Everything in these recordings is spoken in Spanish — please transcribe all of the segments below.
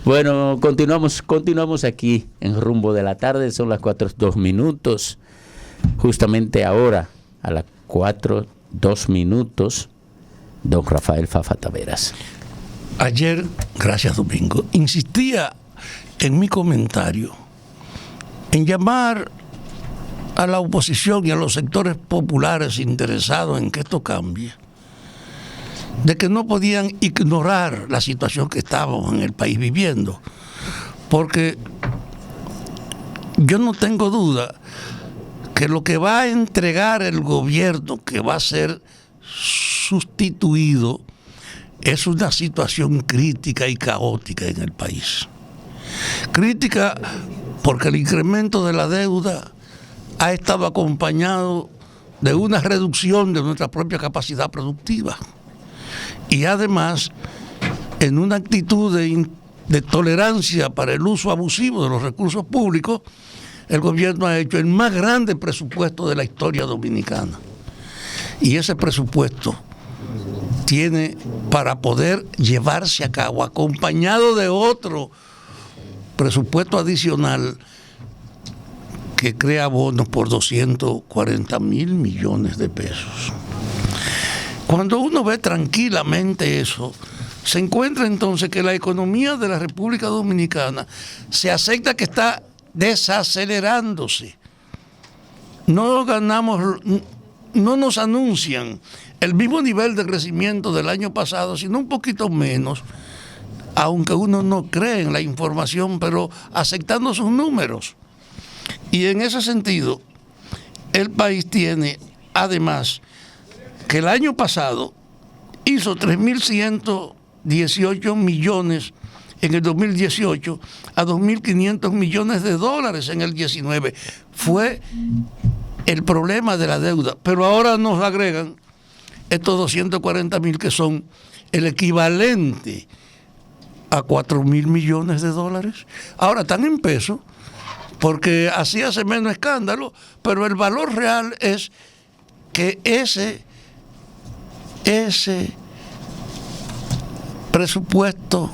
Bueno, continuamos aquí en Rumbo de la Tarde. Son las 4:02. Justamente ahora, a las 4:02, don Rafael Fafa Taveras. Ayer, gracias Domingo, insistía en mi comentario en llamar a la oposición y a los sectores populares interesados en que esto cambie, de que no podían ignorar la situación que estábamos en el país viviendo, porque yo no tengo duda que lo que va a entregar el gobierno que va a ser sustituido es una situación crítica y caótica en el país. Crítica porque el incremento de la deuda ha estado acompañado de una reducción de nuestra propia capacidad productiva. Y además, en una actitud de tolerancia para el uso abusivo de los recursos públicos, el gobierno ha hecho el más grande presupuesto de la historia dominicana. Y ese presupuesto tiene, para poder llevarse a cabo, acompañado de otro presupuesto adicional que crea bonos por 240,000 millones de pesos. Cuando uno ve tranquilamente eso, se encuentra entonces que la economía de la República Dominicana se acepta que está desacelerándose. No nos anuncian el mismo nivel de crecimiento del año pasado, sino un poquito menos, aunque uno no cree en la información, pero aceptando sus números. Y en ese sentido, el país tiene, además, que el año pasado hizo 3.118 millones en el 2018 a 2.500 millones de dólares en el 19. Fue el problema de la deuda. Pero ahora nos agregan estos 240,000 que son el equivalente a 4.000 millones de dólares. Ahora están en pesos porque así hace menos escándalo, pero el valor real es que ese presupuesto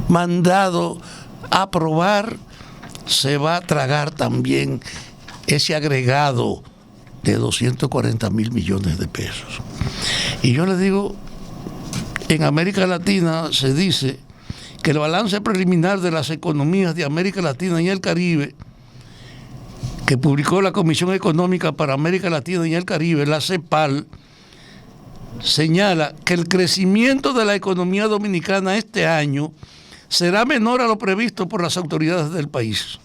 mandado a aprobar se va a tragar también ese agregado de 240,000 millones de pesos. Y yo les digo, en América Latina se dice que el balance preliminar de las economías de América Latina y el Caribe, que publicó la Comisión Económica para América Latina y el Caribe, la CEPAL, señala que el crecimiento de la economía dominicana este año será menor a lo previsto por las autoridades del país.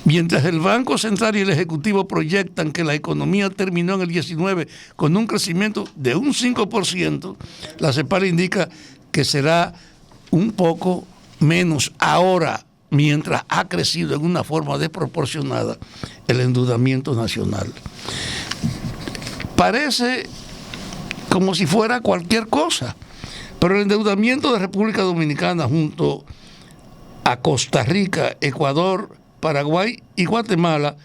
Mientras el Banco Central y el Ejecutivo proyectan que la economía terminó en el 19 con un crecimiento de un 5%, la CEPAL indica que será un poco menos ahora, mientras ha crecido en una forma desproporcionada el endeudamiento nacional. Parece como si fuera cualquier cosa, pero el endeudamiento de República Dominicana junto a Costa Rica, Ecuador, Paraguay y Guatemala,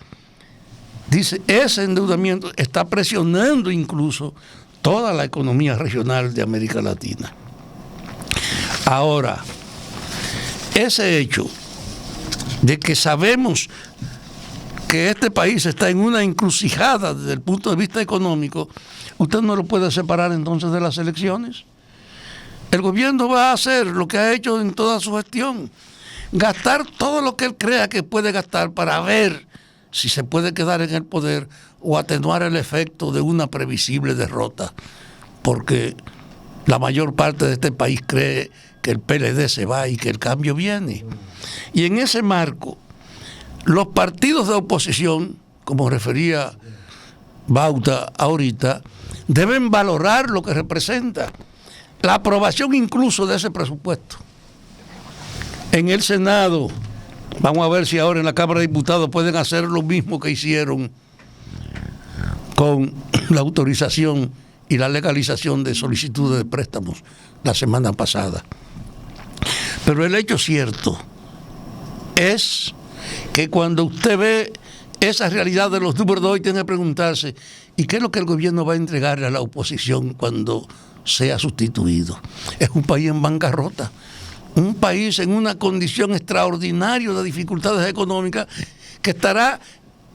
dice, ese endeudamiento está presionando incluso toda la economía regional de América Latina. Ahora, ese hecho de que sabemos que este país está en una encrucijada desde el punto de vista económico, usted no lo puede separar entonces de las elecciones. El gobierno va a hacer lo que ha hecho en toda su gestión, gastar todo lo que él crea que puede gastar para ver si se puede quedar en el poder o atenuar el efecto de una previsible derrota, porque la mayor parte de este país cree que el PLD se va y que el cambio viene. Y en ese marco, los partidos de oposición, como refería Bauta ahorita, deben valorar lo que representa la aprobación incluso de ese presupuesto. En el Senado, vamos a ver si ahora en la Cámara de Diputados pueden hacer lo mismo que hicieron con la autorización y la legalización de solicitudes de préstamos la semana pasada. Pero el hecho cierto es que cuando usted ve esa realidad de los números de hoy, tiene que preguntarse, ¿y qué es lo que el gobierno va a entregarle a la oposición cuando sea sustituido? Es un país en bancarrota, un país en una condición extraordinaria de dificultades económicas que estará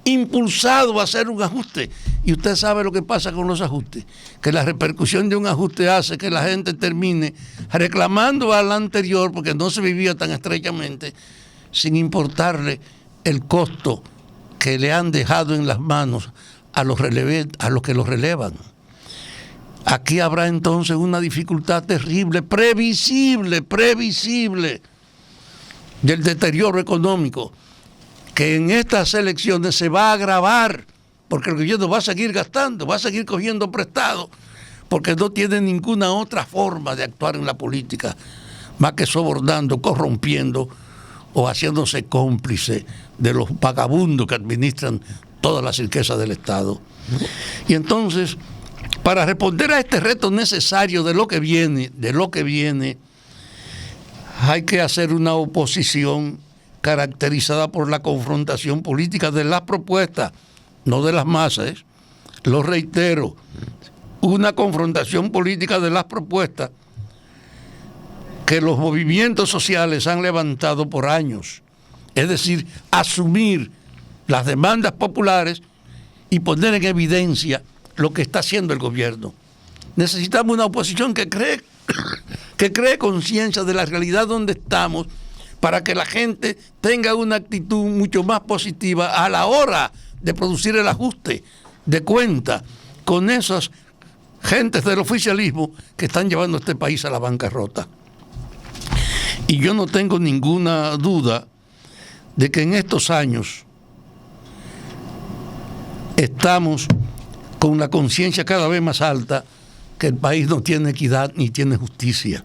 impulsado a hacer un ajuste. Y usted sabe lo que pasa con los ajustes, que la repercusión de un ajuste hace que la gente termine reclamando al anterior porque no se vivía tan estrechamente, sin importarle el costo que le han dejado en las manos a los que los relevan. Aquí habrá entonces una dificultad terrible, previsible del deterioro económico, que en estas elecciones se va a agravar, porque el gobierno va a seguir gastando, va a seguir cogiendo prestado, porque no tiene ninguna otra forma de actuar en la política, más que sobornando, corrompiendo o haciéndose cómplice de los vagabundos que administran todas las riquezas del Estado. Y entonces, para responder a este reto necesario de lo que viene, hay que hacer una oposición caracterizada por la confrontación política de las propuestas, no de las masas. Lo reitero, una confrontación política de las propuestas que los movimientos sociales han levantado por años. Es decir, asumir las demandas populares y poner en evidencia lo que está haciendo el gobierno. Necesitamos una oposición que cree conciencia de la realidad donde estamos, para que la gente tenga una actitud mucho más positiva a la hora de producir el ajuste de cuenta con esas gentes del oficialismo que están llevando a este país a la bancarrota. Y yo no tengo ninguna duda de que en estos años estamos con la conciencia cada vez más alta que el país no tiene equidad ni tiene justicia.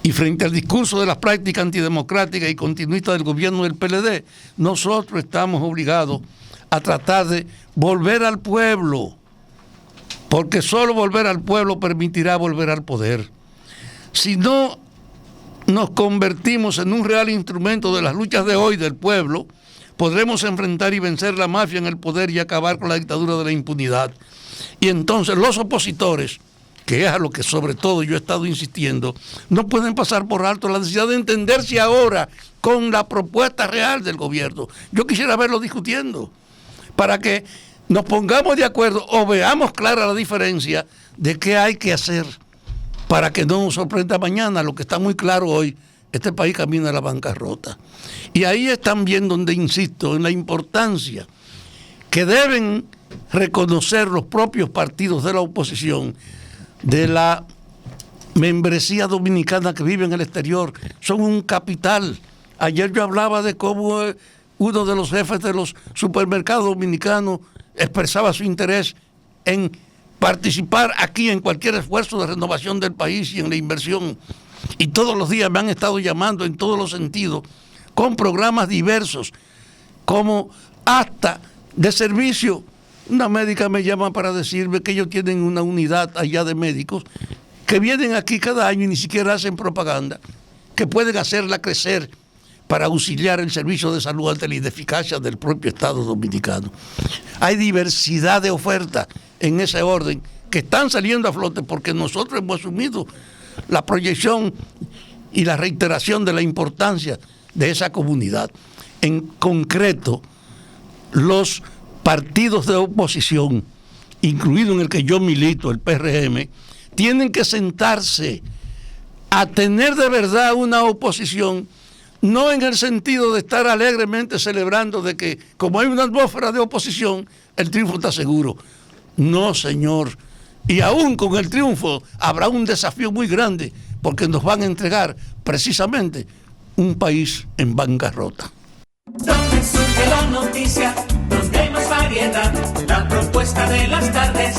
Y frente al discurso de las prácticas antidemocráticas y continuistas del gobierno del PLD, nosotros estamos obligados a tratar de volver al pueblo, porque solo volver al pueblo permitirá volver al poder. Si no nos convertimos en un real instrumento de las luchas de hoy del pueblo, podremos enfrentar y vencer la mafia en el poder y acabar con la dictadura de la impunidad. Y entonces los opositores, que es a lo que sobre todo yo he estado insistiendo, no pueden pasar por alto la necesidad de entenderse ahora con la propuesta real del gobierno. Yo quisiera verlo discutiendo, para que nos pongamos de acuerdo o veamos clara la diferencia de qué hay que hacer para que no nos sorprenda mañana. Lo que está muy claro hoy, este país camina a la bancarrota. Y ahí es también donde insisto en la importancia que deben reconocer los propios partidos de la oposición de la membresía dominicana que vive en el exterior. Son un capital. Ayer yo hablaba de cómo uno de los jefes de los supermercados dominicanos expresaba su interés en participar aquí en cualquier esfuerzo de renovación del país y en la inversión. Y todos los días me han estado llamando en todos los sentidos, con programas diversos, como hasta de servicio. Una médica me llama para decirme que ellos tienen una unidad allá de médicos que vienen aquí cada año y ni siquiera hacen propaganda, que pueden hacerla crecer para auxiliar el servicio de salud ante la ineficacia del propio Estado dominicano. Hay diversidad de ofertas en ese orden que están saliendo a flote porque nosotros hemos asumido la proyección y la reiteración de la importancia de esa comunidad. En concreto, los partidos de oposición, incluido en el que yo milito, el PRM, tienen que sentarse a tener de verdad una oposición, no en el sentido de estar alegremente celebrando de que, como hay una atmósfera de oposición, el triunfo está seguro. No, señor. Y aún con el triunfo habrá un desafío muy grande, porque nos van a entregar precisamente un país en bancarrota. Donde surge la noticia, donde hay más variedad, la propuesta de las tardes.